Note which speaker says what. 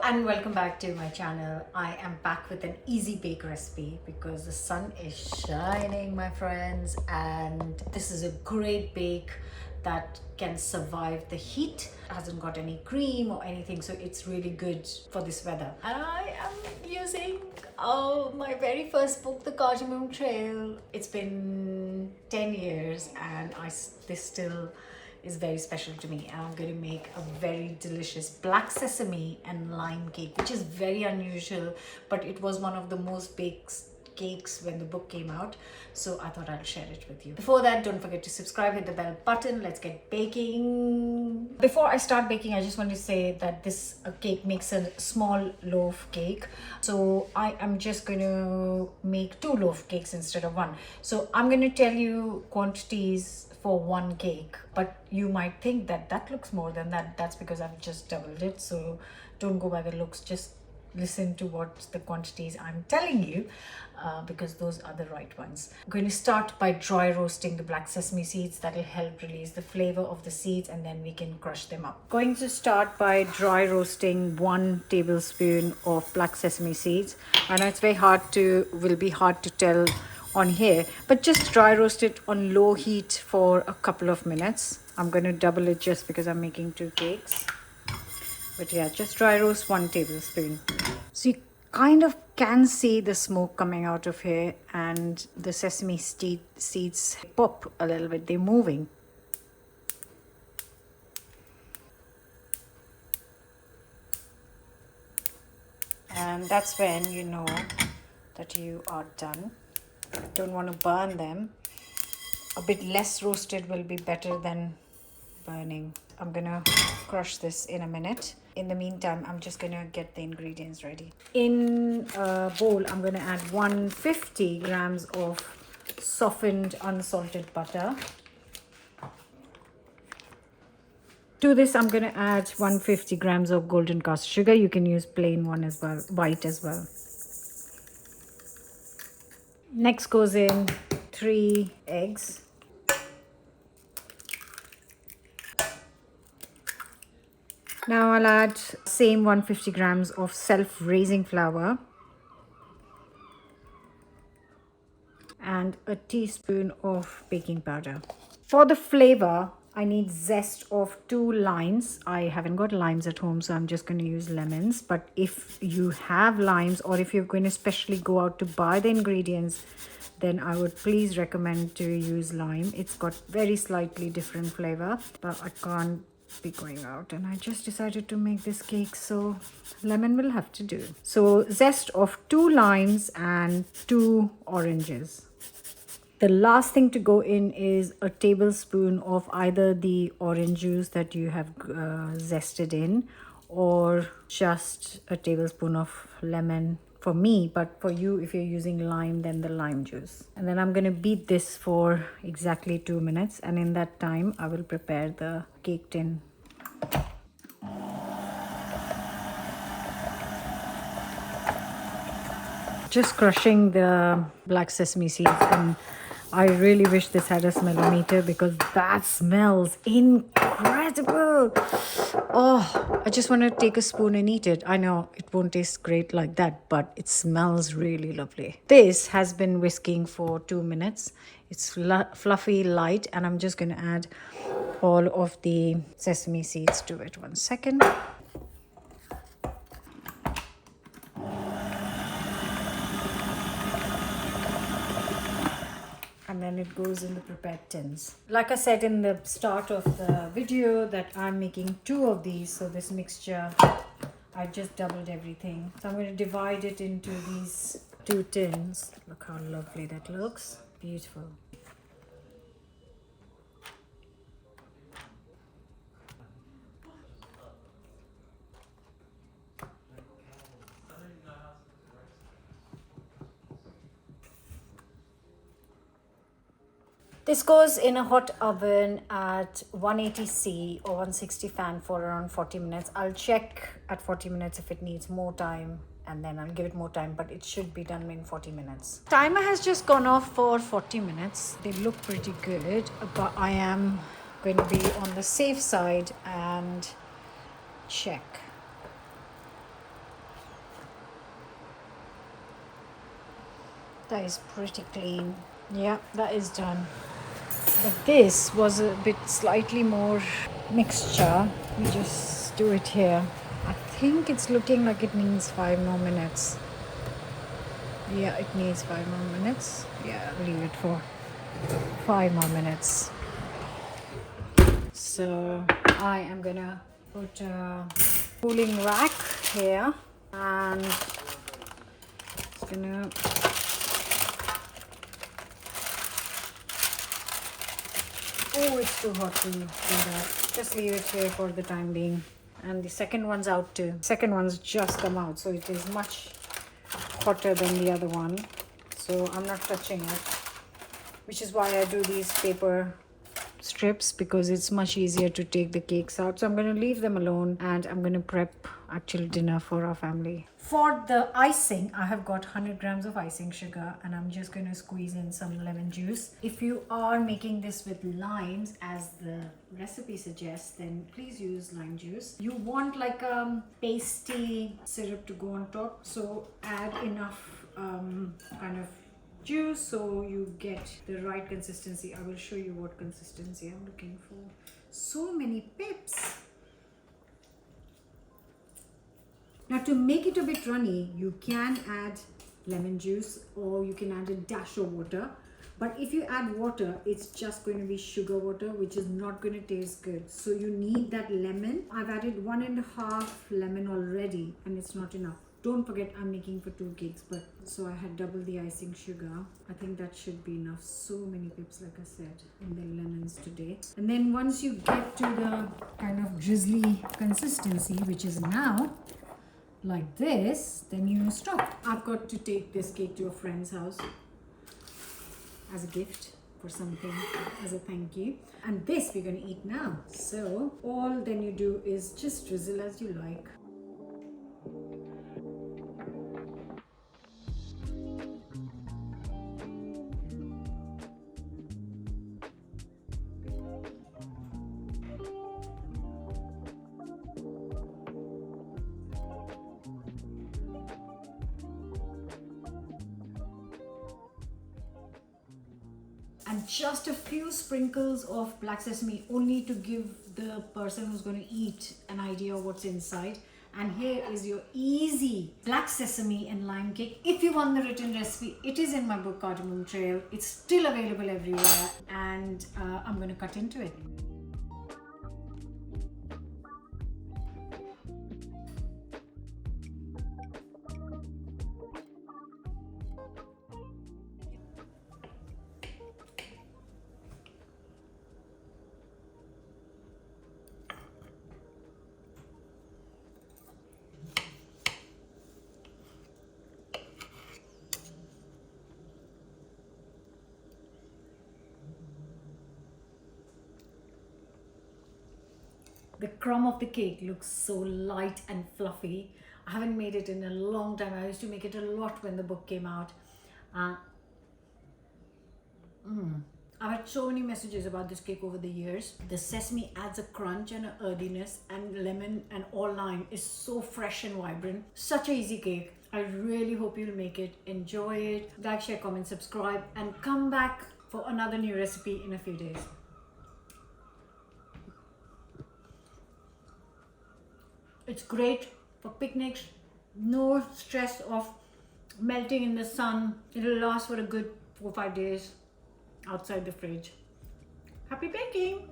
Speaker 1: And welcome back to my channel. I am back with an easy bake recipe because the sun is shining, my friends, and this is a great bake that can survive the heat. It hasn't got any cream or anything, so it's really good for this weather. And I am using my very first book, The Cardamom Trail. It's been 10 years and this still is very special to me. And I'm going to make a very delicious black sesame and lime cake, which is very unusual, but it was one of the most baked cakes when the book came out, so I thought I'll share it with you. Before that, don't forget to subscribe, hit the bell button. Let's get baking. Before I start baking, I just want to say that this cake makes a small loaf cake, so I am just going to make 2 loaf cakes instead of 1. So I'm going to tell you quantities for 1 cake, but you might think that that looks more than that. That's because I've just doubled it, so don't go by the looks, just listen to what the quantities I'm telling you, because those are the right ones. I'm going to start by dry roasting the black sesame seeds. That will help release the flavor of the seeds, and then we can crush them up. Going to start by dry roasting 1 tablespoon of black sesame seeds. I know it's will be hard to tell on here, but just dry roast it on low heat for a couple of minutes. I'm going to double it just because I'm making 2 cakes. But yeah, just dry roast 1 tablespoon. So you kind of can see the smoke coming out of here, and the sesame seeds pop a little bit. They're moving. And that's when you know that you are done. Don't want to burn them. A bit less roasted will be better than burning. I'm gonna crush this in a minute. In the meantime, I'm just gonna get the ingredients ready. In a bowl, I'm gonna add 150 grams of softened unsalted butter. To this, I'm gonna add 150 grams of golden caster sugar. You can use plain one as well, white as well. Next goes in 3 eggs. Now I'll add same 150 grams of self-raising flour and a teaspoon of baking powder. For the flavor, I need zest of 2 limes. I haven't got limes at home, so I'm just going to use lemons. But if you have limes, or if you're going to specially go out to buy the ingredients, then I would please recommend to use lime. It's got very slightly different flavor, but I can't be going out, and I just decided to make this cake, so lemon will have to do. So zest of 2 limes and 2 oranges. The last thing to go in is a tablespoon of either the orange juice that you have zested in, or just a tablespoon of lemon for me, but for you, if you're using lime, then the lime juice. And then I'm going to beat this for exactly 2 minutes, and in that time I will prepare the cake tin. Just crushing the black sesame seeds, and I really wish this had a smellometer because that smells incredible. Oh, I just want to take a spoon and eat it. I know it won't taste great like that, but it smells really lovely. This has been whisking for 2 minutes. It's fluffy, light, and I'm just going to add all of the sesame seeds to it. 1 second. And then it goes in the prepared tins. Like I said in the start of the video that I'm making 2 of these, so this mixture, I just doubled everything. So I'm going to divide it into these 2 tins. Look how lovely that looks. Beautiful. This goes in a hot oven at 180°C or 160 fan for around 40 minutes. I'll check at 40 minutes if it needs more time, and then I'll give it more time, but it should be done in 40 minutes. Timer has just gone off for 40 minutes. They look pretty good, but I am going to be on the safe side and check. That is pretty clean. Yeah, that is done. But this was a bit slightly more mixture. We just do it here. I think it's looking like it needs 5 more minutes. Yeah, it needs 5 more minutes. Yeah, leave it for 5 more minutes. So I am gonna put a cooling rack here, and it's gonna it's too hot to do that. Just leave it here for the time being. And the second one's out too. Second one's just come out, so it is much hotter than the other one. So I'm not touching it, which is why I do these paper strips, because it's much easier to take the cakes out. So I'm going to leave them alone, and I'm going to prep actual dinner for our family. For the icing, I have got 100 grams of icing sugar, and I'm just going to squeeze in some lemon juice. If you are making this with limes, as the recipe suggests, then please use lime juice. You want like a pasty syrup to go on top, so add enough kind of juice so you get the right consistency. I will show you what consistency I'm looking for. So many pips. Now, to make it a bit runny, you can add lemon juice, or you can add a dash of water. But if you add water, it's just going to be sugar water, which is not going to taste good. So you need that lemon. I've added 1.5 lemon already, and it's not enough. Don't forget, I'm making for 2 cakes, but so I had double the icing sugar. I think that should be enough. So many pips, like I said, in the lemons today. And then once you get to the kind of drizzly consistency, which is now like this, then you stop. I've got to take this cake to a friend's house as a gift for something, as a thank you. And this we're going to eat now. So all then you do is just drizzle as you like. And just a few sprinkles of black sesame, only to give the person who's going to eat an idea of what's inside. And here is your easy black sesame and lime cake. If you want the written recipe, it is in my book Cardamom Trail. It's still available everywhere, and I'm going to cut into it. The crumb of the cake looks so light and fluffy. I haven't made it in a long time. I used to make it a lot when the book came out. I've had so many messages about this cake over the years. The sesame adds a crunch and an earthiness, and lemon and all lime is so fresh and vibrant. Such an easy cake. I really hope you'll make it. Enjoy it. Like, share, comment, subscribe, and come back for another new recipe in a few days. It's great for picnics. No stress of melting in the sun. It'll last for a good 4 or 5 days outside the fridge. Happy baking!